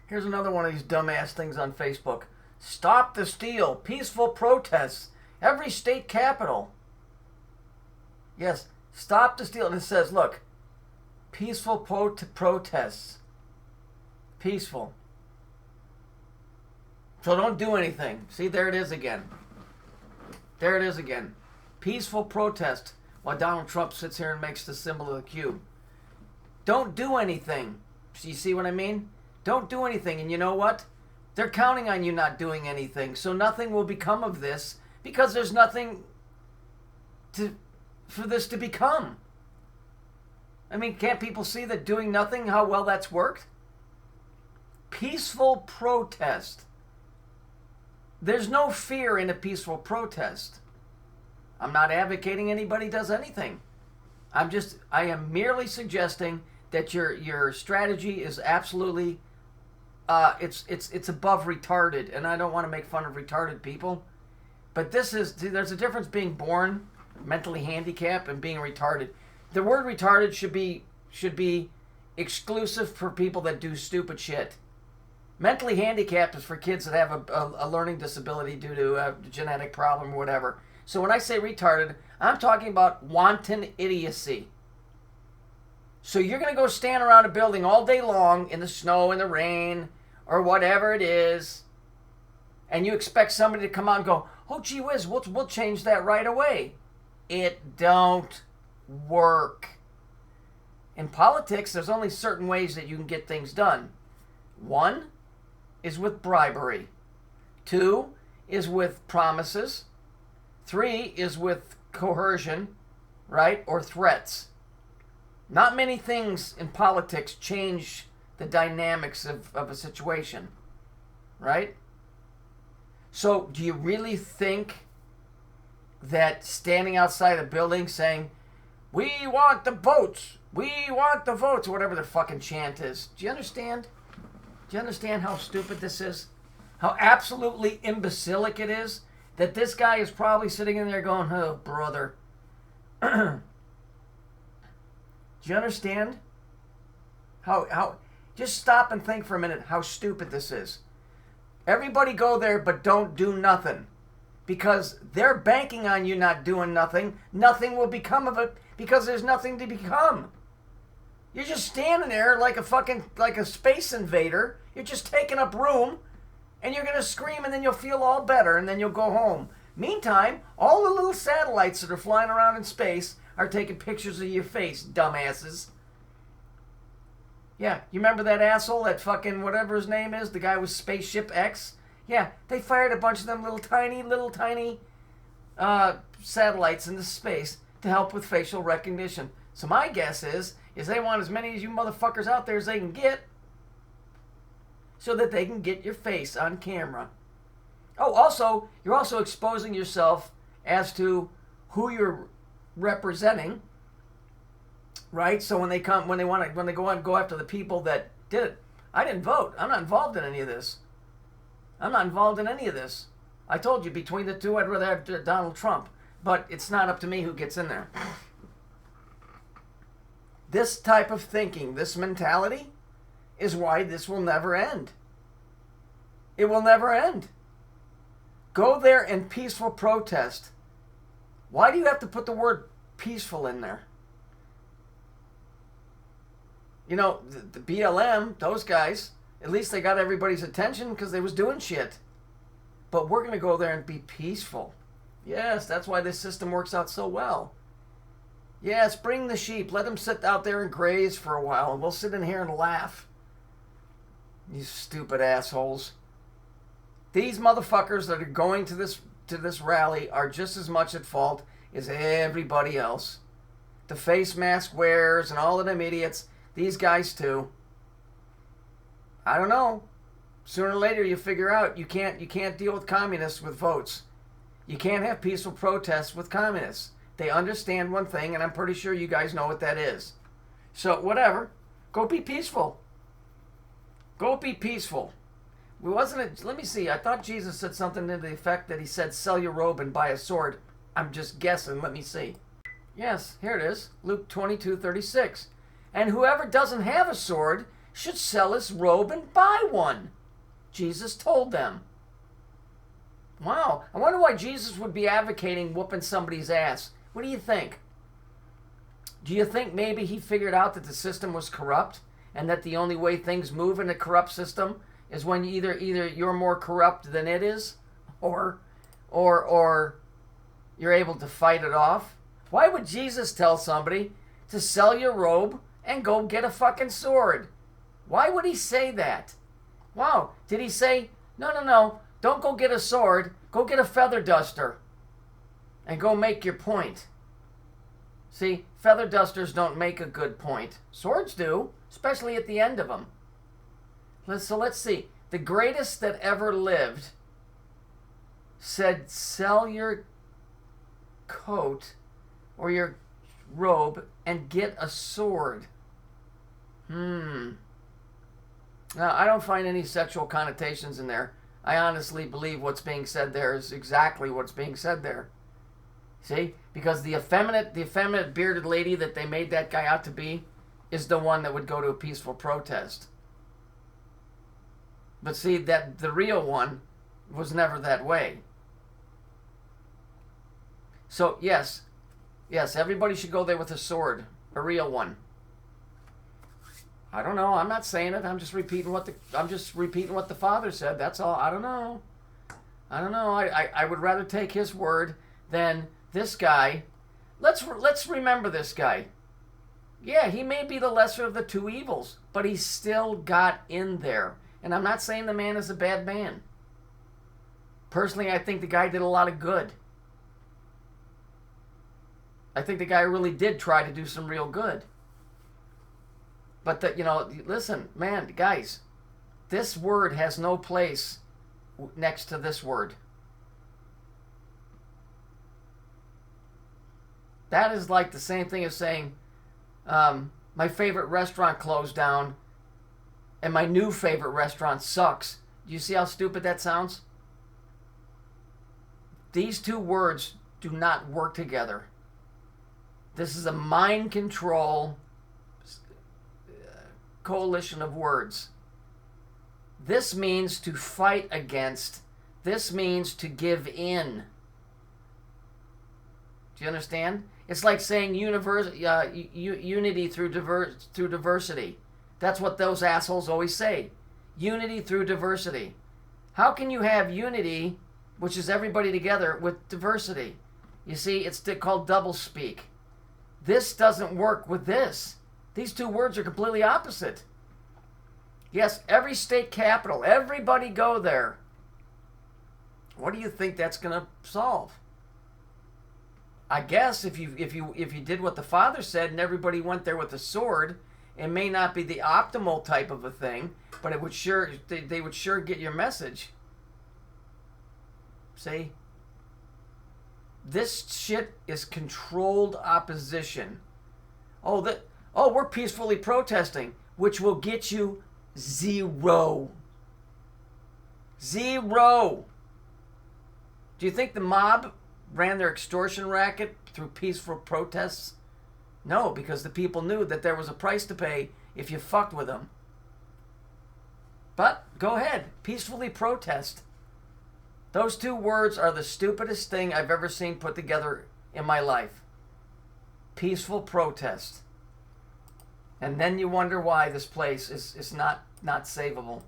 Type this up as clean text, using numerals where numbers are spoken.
Here's another one of these dumbass things on Facebook. Stop the steal. Peaceful protests. Every state capital. Yes, stop the steal. And it says, look, peaceful protests. Peaceful. So don't do anything. See, there it is again. There it is again. Peaceful protest while Donald Trump sits here and makes the symbol of the cube. Don't do anything. You see what I mean? Don't do anything. And you know what? They're counting on you not doing anything. So nothing will become of this because there's nothing for this to become. I mean, can't people see that doing nothing, how well that's worked? Peaceful protest. There's no fear in a peaceful protest. I'm not advocating anybody does anything. I am merely suggesting that your strategy is absolutely it's above retarded, and I don't want to make fun of retarded people, but there's a difference being born mentally handicapped and being retarded. The word retarded should be exclusive for people that do stupid shit. Mentally handicapped is for kids that have a learning disability due to a genetic problem or whatever. So when I say retarded, I'm talking about wanton idiocy. So you're going to go stand around a building all day long in the snow, in the rain, or whatever it is, and you expect somebody to come out and go, oh, gee whiz, we'll change that right away. It don't work. In politics, there's only certain ways that you can get things done. One is with bribery. Two is with promises. Three is with coercion, right, or threats. Not many things in politics change the dynamics of a situation, right? So do you really think that standing outside a building saying, we want the votes, or whatever the fucking chant is, do you understand? Do you understand how stupid this is? How absolutely imbecilic it is? That this guy is probably sitting in there going, oh, brother. Do you understand? How? Just stop and think for a minute how stupid this is. Everybody go there, but don't do nothing. Because they're banking on you not doing nothing. Nothing will become of it because there's nothing to become. You're just standing there like a space invader. You're just taking up room. And you're going to scream, and then you'll feel all better, and then you'll go home. Meantime, all the little satellites that are flying around in space are taking pictures of your face, dumbasses. Yeah, you remember that asshole, that fucking whatever his name is, the guy with Spaceship X? Yeah, they fired a bunch of them little tiny satellites into space to help with facial recognition. So my guess is they want as many of you motherfuckers out there as they can get, so that they can get your face on camera. Oh, also, you're also exposing yourself as to who you're representing, right? So when they go after the people that did it, I didn't vote. I'm not involved in any of this. I told you, between the two, I'd rather have Donald Trump, but it's not up to me who gets in there. This type of thinking, this mentality, is why this will never end. It will never end. Go there and peaceful protest. Why do you have to put the word peaceful in there? You know, the BLM, those guys, at least they got everybody's attention because they was doing shit. But we're going to go there and be peaceful. Yes, that's why this system works out so well. Yes, bring the sheep. Let them sit out there and graze for a while, and we'll sit in here and laugh. You stupid assholes. These motherfuckers that are going to this rally are just as much at fault as everybody else. The face mask wearers and all of them idiots, these guys too. I don't know. Sooner or later you figure out you can't deal with communists with votes. You can't have peaceful protests with communists. They understand one thing, and I'm pretty sure you guys know what that is. So whatever. Go be peaceful. Go be peaceful. Let me see. I thought Jesus said something to the effect that he said, sell your robe and buy a sword. I'm just guessing. Let me see. Yes, here it is. Luke 22:36. And whoever doesn't have a sword should sell his robe and buy one. Jesus told them. Wow, I wonder why Jesus would be advocating whooping somebody's ass. What do you think? Do you think maybe he figured out that the system was corrupt and that the only way things move in a corrupt system is when either you're more corrupt than it is or you're able to fight it off? Why would Jesus tell somebody to sell your robe and go get a fucking sword? Why would he say that? Wow, did he say, no, don't go get a sword, go get a feather duster and go make your point? See, feather dusters don't make a good point. Swords do, especially at the end of them. So let's see. The greatest that ever lived said, sell your coat or your robe and get a sword. Now, I don't find any sexual connotations in there. I honestly believe what's being said there is exactly what's being said there. See? Because the effeminate bearded lady that they made that guy out to be is the one that would go to a peaceful protest. But see, that the real one was never that way. So, yes, everybody should go there with a sword, a real one. I don't know. I'm not saying it. I'm just repeating what the Father said. That's all. I don't know. I would rather take his word than this guy. Let's remember this guy. Yeah, he may be the lesser of the two evils, but he still got in there. And I'm not saying the man is a bad man. Personally, I think the guy did a lot of good. I think the guy really did try to do some real good. But listen, man, guys, this word has no place next to this word. That is like the same thing as saying, my favorite restaurant closed down and my new favorite restaurant sucks. Do you see how stupid that sounds? These two words do not work together. This is a mind control coalition of words. This means to fight against. This means to give in. Do you understand? It's like saying unity through diversity. That's what those assholes always say. Unity through diversity. How can you have unity, which is everybody together, with diversity? You see, it's called doublespeak. This doesn't work with this. These two words are completely opposite. Yes, every state capital, everybody go there. What do you think that's going to solve? I guess if you did what the Father said and everybody went there with a sword, it may not be the optimal type of a thing, but it would they would sure get your message. See? This shit is controlled opposition. We're peacefully protesting, which will get you zero. Zero. Do you think the mob ran their extortion racket through peaceful protests? No, because the people knew that there was a price to pay if you fucked with them. But go ahead, peacefully protest. Those two words are the stupidest thing I've ever seen put together in my life. Peaceful protest. And then you wonder why this place is not savable.